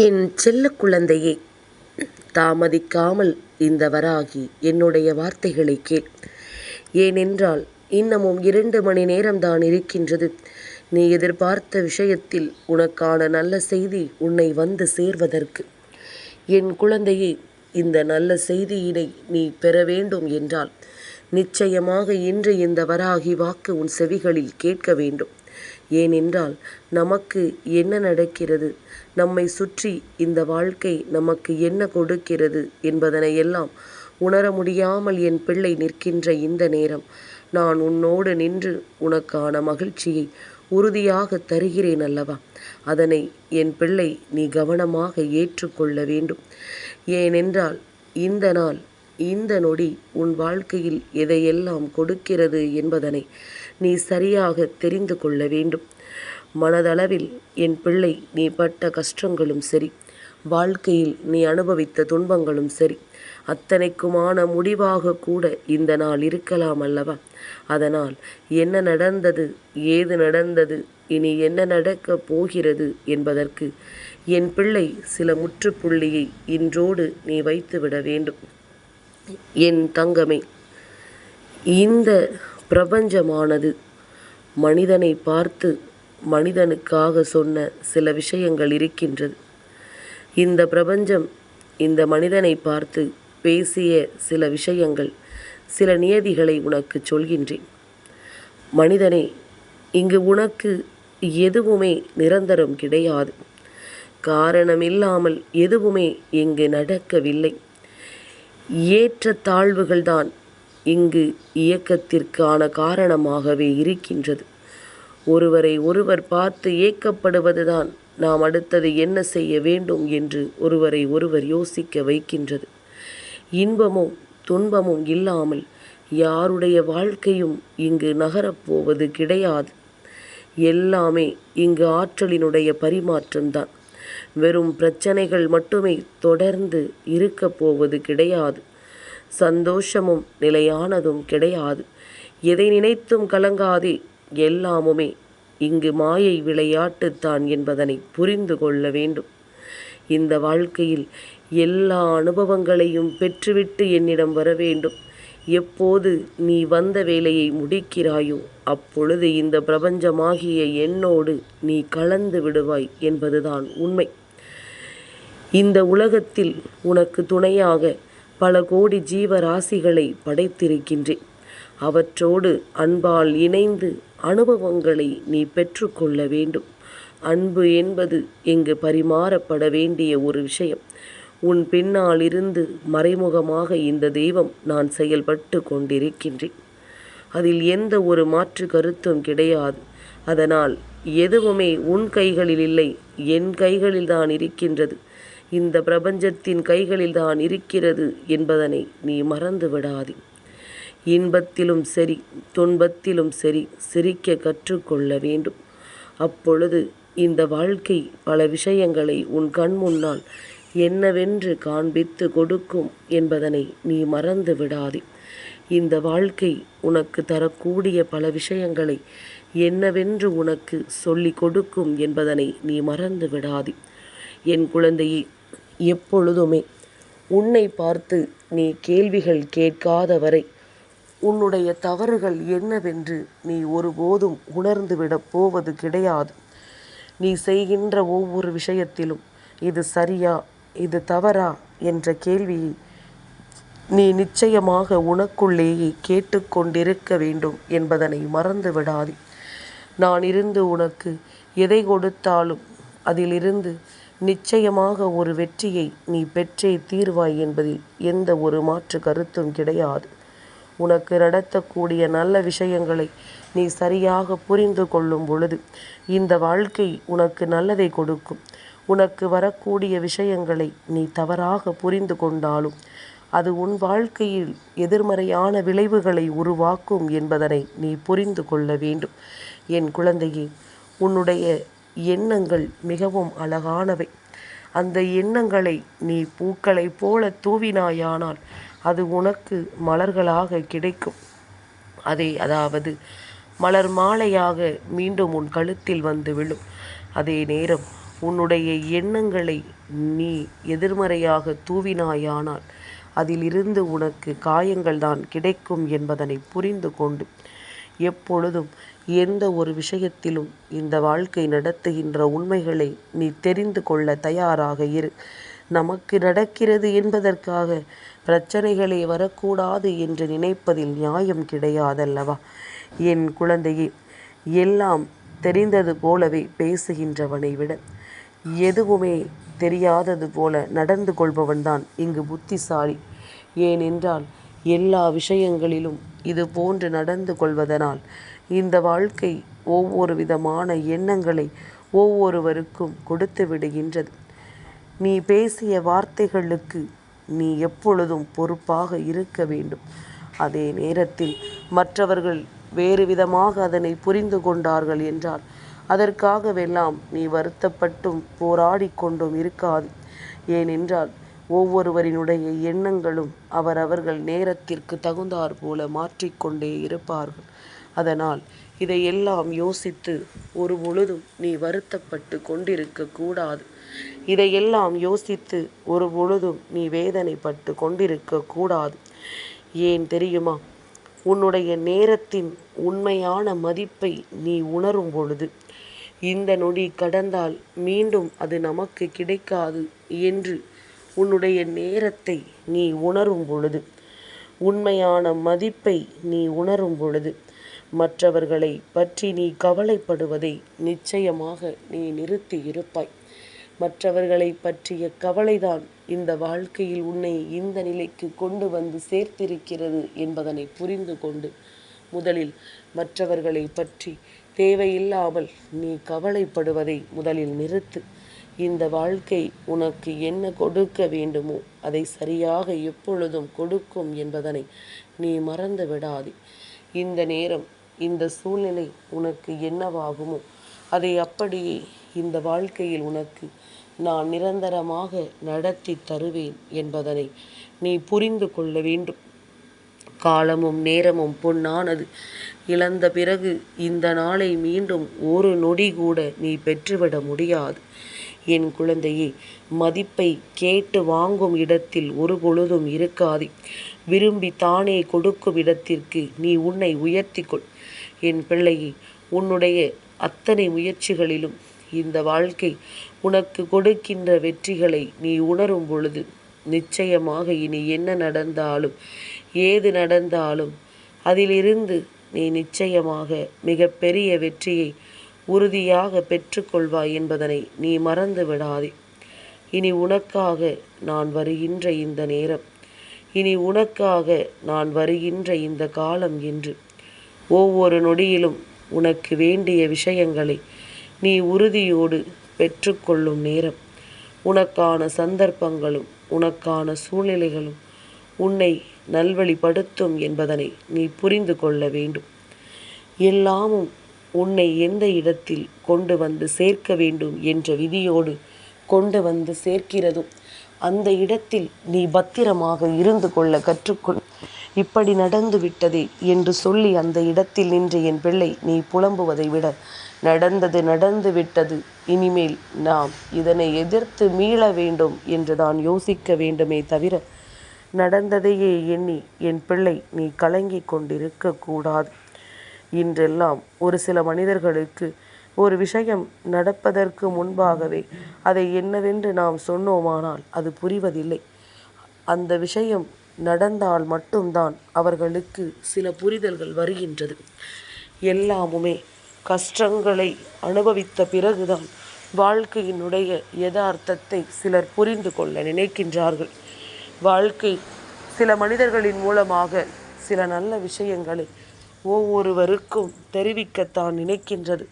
என் செல்ல குழந்தையே, தாமதிக்காமல் இந்த வராகி என்னுடைய வார்த்தைகளை கேள். ஏனென்றால் இன்னமும் 2 மணி நேரம்தான் இருக்கின்றது. நீ எதிர்பார்த்த விஷயத்தில் உனக்கான நல்ல செய்தி உன்னை வந்து சேர்வதற்கு. என் குழந்தையே, இந்த நல்ல செய்தியினை நீ பெற வேண்டும் என்றால் நிச்சயமாக இன்று இந்த வராகி வாக்கு உன் செவிகளில் கேட்க வேண்டும். ஏனென்றால் நமக்கு என்ன நடக்கிறது, நம்மை சுற்றி இந்த வாழ்க்கை நமக்கு என்ன கொடுக்கிறது என்பதனை எல்லாம் உணர முடியாமல் என் பிள்ளை நிற்கின்ற இந்த நேரம் நான் உன்னோடு நின்று உனக்கான மகிழ்ச்சியை உறுதியாக தருகிறேன் அல்லவா? அதனை என் பிள்ளை நீ கவனமாக ஏற்றுக்கொள்ள வேண்டும். ஏனென்றால் இந்த நாள், இந்த நொடி உன் வாழ்க்கையில் எதையெல்லாம் கொடுக்கிறது என்பதனை நீ சரியாக தெரிந்து கொள்ள வேண்டும். மனதளவில் என் பிள்ளை நீ பட்ட கஷ்டங்களும் சரி, வாழ்க்கையில் நீ அனுபவித்த துன்பங்களும் சரி, அத்தனைக்குமான முடிவாக கூட இந்த நாள் இருக்கலாம் அல்லவா? அதனால் என்ன நடந்தது, ஏது நடந்தது, இனி என்ன நடக்கப் போகிறது என்பதற்கு என் பிள்ளை சில முற்றுப்புள்ளியை இன்றோடு நீ வைத்துவிட வேண்டும். என் தங்கமே, இந்த பிரபஞ்சமானது மனிதனை பார்த்து மனிதனுக்காக சொன்ன சில விஷயங்கள் இருக்கின்றது. இந்த பிரபஞ்சம் இந்த மனிதனை பார்த்து பேசிய சில விஷயங்கள், சில நியதிகளை உனக்கு சொல்கின்றேன். மனிதனே, இங்கு உனக்கு எதுவுமே நிரந்தரம் கிடையாது. காரணமில்லாமல் எதுவுமே இங்கு நடக்கவில்லை. ஏற்ற தாழ்வுகள்தான் இங்கு இயக்கத்திற்கான காரணமாகவே இருக்கின்றது. ஒருவரை ஒருவர் பார்த்து ஏக்கப்படுவதுதான் நாம் அடுத்தது என்ன செய்ய வேண்டும் என்று ஒருவரை ஒருவர் யோசிக்க வைக்கின்றது. இன்பமும் துன்பமும் இல்லாமல் யாருடைய வாழ்க்கையும் இங்கு நகரப்போவது கிடையாது. எல்லாமே இங்கு ஆற்றலினுடைய பரிமாற்றம்தான். வெறும் பிரச்சனைகள் மட்டுமே தொடர்ந்து இருக்கப் போவது கிடையாது. சந்தோஷமும் நிலையானதும் கிடையாது. எதை நினைத்தும் கலங்காதே. எல்லாமுமே இங்கு மாயை விளையாட்டுத்தான் என்பதனை புரிந்து கொள்ள வேண்டும். இந்த வாழ்க்கையில் எல்லா அனுபவங்களையும் பெற்றுவிட்டு என்னிடம் வர வேண்டும். எப்போது நீ வந்த வேலையை முடிக்கிறாயோ அப்பொழுது இந்த பிரபஞ்சமாகிய என்னோடு நீ கலந்து விடுவாய் என்பதுதான் உண்மை. இந்த உலகத்தில் உனக்கு துணையாக பல கோடி ஜீவராசிகளை படைத்திருக்கின்றேன். அவற்றோடு அன்பால் இணைந்து அனுபவங்களை நீ பெற்றுக்கொள்ள வேண்டும். அன்பு என்பது இங்கு பரிமாறப்பட வேண்டிய ஒரு விஷயம். உன் பின்னால் இருந்து மறைமுகமாக இந்த தெய்வம் நான் செயல்பட்டு கொண்டிருக்கின்றேன். அதில் எந்த ஒரு மாற்று கருத்தும் கிடையாது. அதனால் எதுவுமே உன் கைகளில் இல்லை, என் கைகளில் தான் இருக்கின்றது. இந்த பிரபஞ்சத்தின் கைகளில் தான் இருக்கிறது என்பதனை நீ மறந்து விடாதே. இன்பத்திலும் சரி, துன்பத்திலும் சரி, சிரிக்க கற்றுக்கொள்ள வேண்டும். அப்பொழுது இந்த வாழ்க்கை பல விஷயங்களை உன் கண் முன்னால் என்னவென்று காண்பித்து கொடுக்கும் என்பதனை நீ மறந்து விடாதே. இந்த வாழ்க்கை உனக்கு தரக்கூடிய பல விஷயங்களை என்னவென்று உனக்கு சொல்லி கொடுக்கும் என்பதனை நீ மறந்து விடாதே. என் குழந்தையே, எப்பொழுதுமே உன்னை பார்த்து நீ கேள்விகள் கேட்காத வரை உன்னுடைய தவறுகள் என்னவென்று நீ ஒருபோதும் உணர்ந்துவிடப் போவது கிடையாது. நீ செய்கின்ற ஒவ்வொரு விஷயத்திலும் இது சரியா, இது தவறா என்ற கேள்வியை நீ நிச்சயமாக உனக்குள்ளேயே கேட்டுக்கொண்டிருக்க வேண்டும் என்பதனை மறந்து விடாதே. நான் இருந்து உனக்கு எதை கொடுத்தாலும் அதிலிருந்து நிச்சயமாக ஒரு வெற்றியை நீ பெற்றே தீர்வாய் என்பதில் எந்த ஒரு மாற்று கருத்தும் கிடையாது. உனக்கு நடத்தக்கூடிய நல்ல விஷயங்களை நீ சரியாக புரிந்து கொள்ளும் பொழுது இந்த வாழ்க்கை உனக்கு நல்லதை கொடுக்கும். உனக்கு வரக்கூடிய விஷயங்களை நீ தவறாக புரிந்து கொண்டாலும் அது உன் வாழ்க்கையில் எதிர்மறையான விளைவுகளை உருவாக்கும் என்பதனை நீ புரிந்து கொள்ள வேண்டும். என் குழந்தையே, உன்னுடைய எண்ணங்கள் மிகவும் அழகானவை. அந்த எண்ணங்களை நீ பூக்களைப் போல தூவினாயானால் அது உனக்கு மலர்களாக கிடைக்கும். அதாவது மலர் மாலையாக மீண்டும் உன் கழுத்தில் வந்து விழும். அதே நேரம் உன்னுடைய எண்ணங்களை நீ எதிர்மறையாக தூவினாயானால் அதிலிருந்து உனக்கு காயங்கள் தான் கிடைக்கும் என்பதனை புரிந்து கொண்டு எப்பொழுதும் எந்த ஒரு விஷயத்திலும் இந்த வாழ்க்கை நடத்துகின்ற உண்மைகளை நீ தெரிந்து கொள்ள தயாராக இரு. நமக்கு நடக்கிறது என்பதற்காக பிரச்சனைகளே வரக்கூடாது என்று நினைப்பதில் நியாயம் கிடையாதல்லவா? என் குழந்தையே, எல்லாம் தெரிந்தது போலவே பேசுகின்றவனை விட எதுவுமே தெரியாதது போல நடந்து கொள்பவன்தான் இங்கு புத்திசாலி. ஏனென்றால் எல்லா விஷயங்களிலும் இது போன்று நடந்து கொள்வதனால் இந்த வாழ்க்கை ஒவ்வொரு விதமான எண்ணங்களை ஒவ்வொருவருக்கும் கொடுத்து விடுகின்றது. நீ பேசிய வார்த்தைகளுக்கு நீ எப்பொழுதும் பொறுப்பாக இருக்க வேண்டும். அதே நேரத்தில் மற்றவர்கள் வேறு விதமாக அதனை புரிந்து கொண்டார்கள் என்றால் அதற்காகவெல்லாம் நீ வருத்தப்பட்டும் போராடி கொண்டும் இருக்காது. ஏனென்றால் ஒவ்வொருவரினுடைய எண்ணங்களும் அவரவர்கள் நேரத்திற்கு தகுந்தாற் போல மாற்றிக்கொண்டே இருப்பார்கள். அதனால் இதையெல்லாம் யோசித்து ஒரு பொழுதும் நீ வருத்தப்பட்டு கொண்டிருக்க கூடாது. இதையெல்லாம் யோசித்து ஒரு பொழுதும் நீ வேதனைப்பட்டு கொண்டிருக்க கூடாது. ஏன் தெரியுமா? உன்னுடைய நேரத்தின் உண்மையான மதிப்பை நீ உணரும் பொழுது இந்த நொடி கடந்தால் மீண்டும் அது நமக்கு கிடைக்காது என்று உன்னுடைய நேரத்தை நீ உணரும் பொழுது, உண்மையான மதிப்பை நீ உணரும் பொழுது மற்றவர்களை பற்றி நீ கவலைப்படுவதை நிச்சயமாக நீ நிறுத்தி இருப்பாய். மற்றவர்களை பற்றிய கவலைதான் இந்த வாழ்க்கையில் உன்னை இந்த நிலைக்கு கொண்டு வந்து சேர்த்திருக்கிறது என்பதனை புரிந்து கொண்டு முதலில் மற்றவர்களை பற்றி தேவையில்லாமல் நீ கவலைப்படுவதை முதலில் நிறுத்து. இந்த வாழ்க்கை உனக்கு என்ன கொடுக்க வேண்டுமோ அதை சரியாக எப்பொழுதும் கொடுக்கும் என்பதனை நீ மறந்து விடாதே. இந்த நேரம் இந்த சூழ்நிலை உனக்கு என்னவாகுமோ அதை அப்படியே இந்த வாழ்க்கையில் உனக்கு நான் நிரந்தரமாக நடத்தி தருவேன் என்பதனை நீ புரிந்து கொள்ள வேண்டும். காலமும் நேரமும் பொன்னானது. இழந்த பிறகு இந்த நாளை மீண்டும் ஒரு நொடி கூட நீ பெற்றுவிட முடியாது. என் குழந்தையே, மதிப்பை கேட்டு வாங்கும் இடத்தில் ஒரு பொழுதும் இருக்காதே. விரும்பி தானே கொடுக்கும் இடத்திற்கு நீ உன்னை உயர்த்திக்கொள். என் பிள்ளையே, உன்னுடைய அத்தனை முயற்சிகளிலும் இந்த வாழ்க்கை உனக்கு கொடுக்கின்ற வெற்றிகளை நீ உணரும் பொழுது நிச்சயமாக இனி என்ன நடந்தாலும் ஏது நடந்தாலும் அதிலிருந்து நீ நிச்சயமாக மிகப்பெரிய வெற்றியை உறுதியாக பெற்றுக்கொள்வாய் என்பதனை நீ மறந்து விடாதே. இனி உனக்காக நான் வருகின்ற இந்த நேரம், இனி உனக்காக நான் வருகின்ற இந்த காலம் என்று ஒவ்வொரு நொடியிலும் உனக்கு வேண்டிய விஷயங்களை நீ உறுதியோடு பெற்றுக்கொள்ளும் நேரம். உனக்கான சந்தர்ப்பங்களும் உனக்கான சூழ்நிலைகளும் உன்னை நல்வழிப்படுத்தும் என்பதனை நீ புரிந்து கொள்ள வேண்டும். எல்லாமும் உன்னை எந்த இடத்தில் கொண்டு வந்து சேர்க்க வேண்டும் என்ற விதியோடு கொண்டு வந்து சேர்க்கிறதும் அந்த இடத்தில் நீ பத்திரமாக இருந்து கொள்ள கற்றுக்கொள். இப்படி நடந்து விட்டதே என்று சொல்லி அந்த இடத்தில் நின்று என் பிள்ளை நீ புலம்புவதை விட நடந்தது நடந்து விட்டது, இனிமேல் நாம் இதனை எதிர்த்து மீள வேண்டும் என்று தான் யோசிக்க வேண்டுமே தவிர நடந்ததையே எண்ணி என் பிள்ளை நீ கலங்கிக் கொண்டிருக்க கூடாது. இன்றெல்லாம் ஒரு சில மனிதர்களுக்கு ஒரு விஷயம் நடப்பதற்கு முன்பாகவே அதை என்னவென்று நாம் சொன்னோமானால் அது புரிவதில்லை. அந்த விஷயம் நடந்தால் மட்டும்தான் அவர்களுக்கு சில புரிதல்கள் வருகின்றது. எல்லாமுமே கஷ்டங்களை அனுபவித்த பிறகுதான் வாழ்க்கையினுடைய யதார்த்தத்தை சிலர் புரிந்து கொள்ள நினைக்கின்றார்கள். வாழ்க்கை சில மனிதர்களின் மூலமாக சில நல்ல விஷயங்களை ஒவ்வொருவருக்கும் தெரிவிக்கத்தான் நினைக்கின்றது.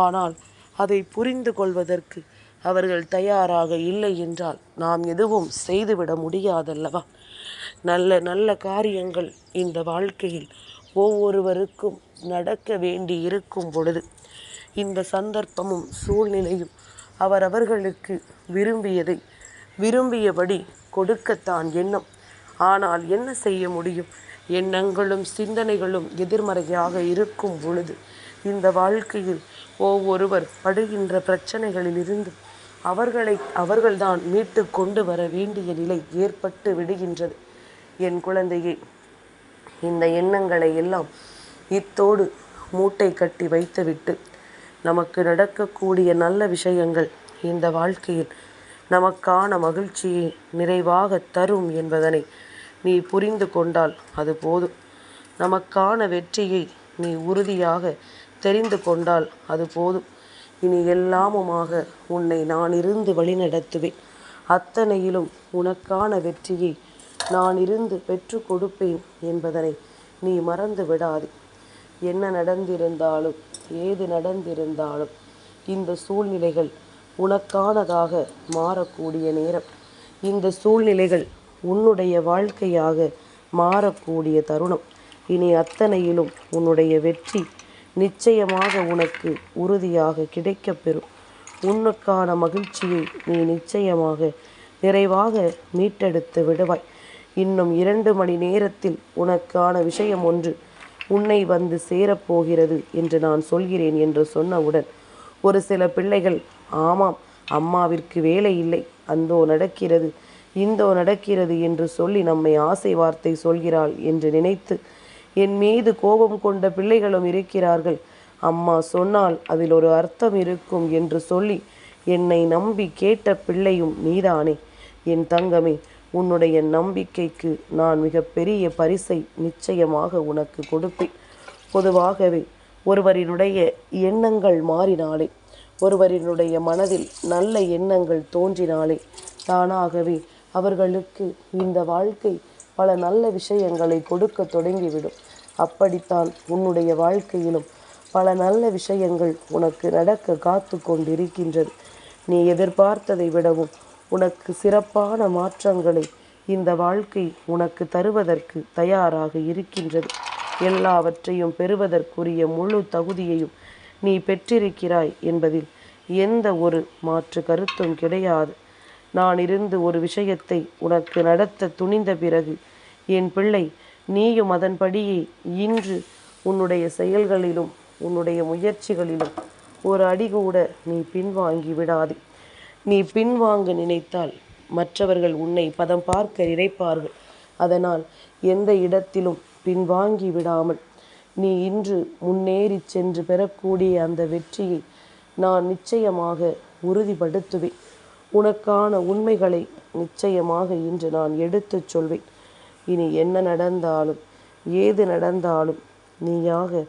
ஆனால் அதை புரிந்து கொள்வதற்கு அவர்கள் தயாராக இல்லை என்றால் நாம் எதுவும் செய்துவிட முடியாதல்லவா? நல்ல நல்ல காரியங்கள் இந்த வாழ்க்கையில் ஒவ்வொருவருக்கும் நடக்க வேண்டி இருக்கும் பொழுது இந்த சந்தர்ப்பமும் சூழ்நிலையும் அவரவர்களுக்கு விரும்பியதை விரும்பியபடி கொடுக்கத்தான் எண்ணம். ஆனால் என்ன செய்ய முடியும்? எண்ணங்களும் சிந்தனைகளும் எதிர்மறையாக இருக்கும் பொழுது இந்த வாழ்க்கையில் ஒவ்வொருவர் படுகின்ற பிரச்சனைகளிலிருந்து அவர்கள்தான் மீட்டு கொண்டு வர வேண்டிய நிலை ஏற்பட்டு விடுகின்றது. என் குழந்தையே, இந்த எண்ணங்களை எல்லாம் இத்தோடு மூட்டை கட்டி வைத்துவிட்டு நமக்கு நடக்கக்கூடிய நல்ல விஷயங்கள் இந்த வாழ்க்கையில் நமக்கான மகிழ்ச்சியை நிறைவாக தரும் என்பதனை நீ புரிந்து கொண்டால் அது போதும். நமக்கான வெற்றியை நீ உறுதியாக தெரிந்து கொண்டால் அது போதும். இனி எல்லாமுமாக உன்னை நான் இருந்து வழிநடத்துவேன். அத்தனையிலும் உனக்கான வெற்றியை நான் இருந்து பெற்று கொடுப்பேன் என்பதனை நீ மறந்து விடாதே. என்ன நடந்திருந்தாலும் ஏது நடந்திருந்தாலும் இந்த சூழ்நிலைகள் உனக்கானதாக மாறக்கூடிய நேரம். இந்த சூழ்நிலைகள் உன்னுடைய வாழ்க்கையாக மாறக்கூடிய தருணம். இனி அத்தனையிலும் உன்னுடைய வெற்றி நிச்சயமாக உனக்கு உறுதியாக கிடைக்கப்பெறும். உனக்கான மகிழ்ச்சியை நீ நிச்சயமாக நிறைவாக மீட்டெடுத்து விடுவாய். இன்னும் 2 மணி நேரத்தில் உனக்கான விஷயம் ஒன்று உன்னை வந்து சேரப்போகிறது என்று நான் சொல்கிறேன் என்று சொன்னவுடன் ஒரு சில பிள்ளைகள், ஆமாம், அம்மாவிற்கு வேலை இல்லை, அந்தோ நடக்கிறது இந்தோ நடக்கிறது என்று சொல்லி நம்மை ஆசை வார்த்தை சொல்கிறாள் என்று நினைத்து என் மீது கோபம் கொண்ட பிள்ளைகளும் இருக்கிறார்கள். அம்மா சொன்னால் அதில் ஒரு அர்த்தம் இருக்கும் என்று சொல்லி என்னை நம்பி கேட்ட பிள்ளையும் நீதானே. என் தங்கமே, உன்னுடைய நம்பிக்கைக்கு நான் மிகப்பெரிய பரிசை நிச்சயமாக உனக்கு கொடுப்பேன். பொதுவாகவே ஒருவரினுடைய எண்ணங்கள் மாறினாலே, ஒருவரினுடைய மனதில் நல்ல எண்ணங்கள் தோன்றினாலே தானாகவே அவர்களுக்கு இந்த வாழ்க்கை பல நல்ல விஷயங்களை கொடுக்க தொடங்கிவிடும். அப்படித்தான் உன்னுடைய வாழ்க்கையிலும் பல நல்ல விஷயங்கள் உனக்கு நடக்க காத்து கொண்டிருக்கின்றது. நீ எதிர்பார்த்ததை விடவும் உனக்கு சிறப்பான மாற்றங்களை இந்த வாழ்க்கை உனக்கு தருவதற்கு தயாராக இருக்கின்றது. எல்லாவற்றையும் பெறுவதற்குரிய முழு தகுதியையும் நீ பெற்றிருக்கிறாய் என்பதில் எந்த ஒரு மாற்று கருத்தும் கிடையாது. நான் இருந்து ஒரு விஷயத்தை உனக்கு நடத்த துணிந்த பிறகு என் பிள்ளை, நீயும் அதன்படியே இன்று உன்னுடைய செயல்களிலும் உன்னுடைய முயற்சிகளிலும் ஒரு அடி கூட நீ பின்வாங்கி விடாதே. நீ பின்வாங்க நினைத்தால் மற்றவர்கள் உன்னை பதம் பார்க்க நினைப்பார்கள். அதனால் எந்த இடத்திலும் பின்வாங்கி விடாமல் நீ இன்று முன்னேறி சென்று பெறக்கூடிய அந்த வெற்றியை நான் நிச்சயமாக உறுதிப்படுத்துவேன். உனக்கான உண்மைகளை நிச்சயமாக இன்று நான் எடுத்துச் சொல்வேன். இனி என்ன நடந்தாலும் ஏது நடந்தாலும் நீயாக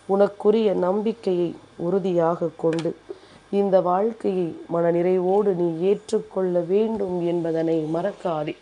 உனக்குரிய நம்பிக்கையை உறுதியாக கொண்டு இந்த வாழ்க்கையை மனநிறைவோடு நீ ஏற்றுக்கொள்ள வேண்டும் என்பதனை மறக்காதே.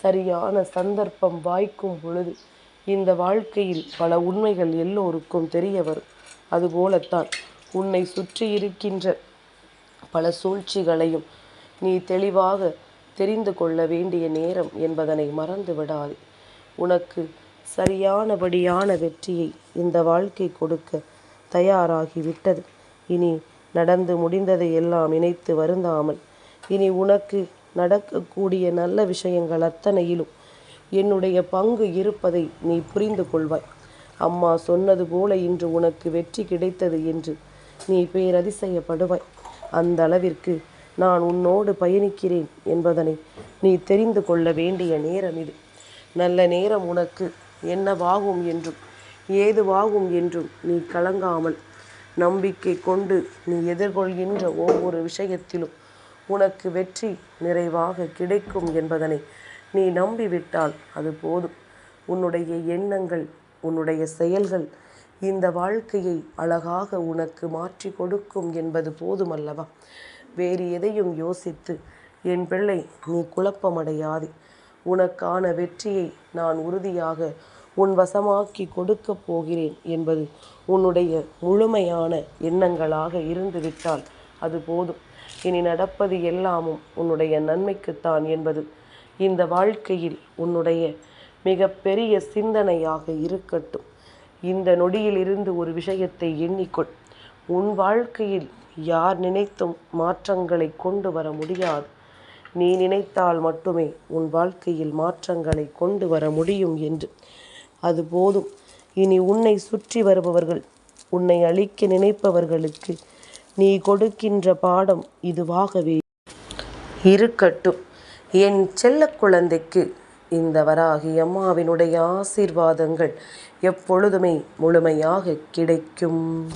சரியான சந்தர்ப்பம் வாய்க்கும் பொழுது இந்த வாழ்க்கையில் பல உண்மைகள் எல்லோருக்கும் தெரிய வரும். அதுபோலத்தான் உன்னை சுற்றி இருக்கின்ற பல சூழ்ச்சிகளையும் நீ தெளிவாக தெரிந்து கொள்ள வேண்டிய நேரம் என்பதனை மறந்து விடாதே. உனக்கு சரியானபடியான வெற்றியை இந்த வாழ்க்கை கொடுக்க தயாராகிவிட்டது. இனி நடந்து முடிந்ததை எல்லாம் நினைத்து வருந்தாமல், இனி உனக்கு நடக்கக்கூடிய நல்ல விஷயங்கள் அத்தனையிலும் என்னுடைய பங்கு இருப்பதை நீ புரிந்து கொள்வாய். அம்மா சொன்னது போல இன்று உனக்கு வெற்றி கிடைத்தது என்று நீ பேரதிசயப்படுவாய். அந்த அளவிற்கு நான் உன்னோடு பயணிக்கிறேன் என்பதனை நீ தெரிந்து கொள்ள வேண்டிய நேரம் இது. நல்ல நேரம் உனக்கு என்னவாகும் என்றும் ஏதுவாகும் என்றும் நீ கலங்காமல் நம்பிக்கை கொண்டு நீ எதிர்கொள்கின்ற ஒவ்வொரு விஷயத்திலும் உனக்கு வெற்றி நிறைவாக கிடைக்கும் என்பதனை நீ நம்பிவிட்டால் அது போதும். உன்னுடைய எண்ணங்கள், உன்னுடைய செயல்கள் இந்த வாழ்க்கையை அழகாக உனக்கு மாற்றி கொடுக்கும் என்பது போதுமல்லவா? வேறு எதையும் யோசித்து என் பிள்ளை நீ குழப்பமடையாதே. உனக்கான வெற்றியை நான் உறுதியாக உன் வசமாக்கி கொடுக்கப் போகிறேன் என்பது உன்னுடைய முழுமையான எண்ணங்களாக இருந்துவிட்டால் அது போதும். இனி நடப்பது எல்லாமும் உன்னுடைய நன்மைக்குத்தான் என்பது இந்த வாழ்க்கையில் உன்னுடைய மிகப்பெரிய சிந்தனையாக இருக்கட்டும். இந்த நொடியிலிருந்து ஒரு விஷயத்தை எண்ணிக்கொள். உன் வாழ்க்கையில் யார் நினைத்தும் மாற்றங்களை கொண்டு வர முடியாது. நீ நினைத்தால் மட்டுமே உன் வாழ்க்கையில் மாற்றங்களை கொண்டு வர முடியும் என்று. அது போதும். இனி உன்னை சுற்றி வருபவர்கள், உன்னை அழிக்க நினைப்பவர்களுக்கு நீ கொடுக்கின்ற பாடம் இதுவாகவே இருக்கட்டும். என் செல்ல குழந்தைக்கு இந்த வராகி அம்மாவினுடைய ஆசீர்வாதங்கள் எப்பொழுதுமே முழுமையாக கிடைக்கும்.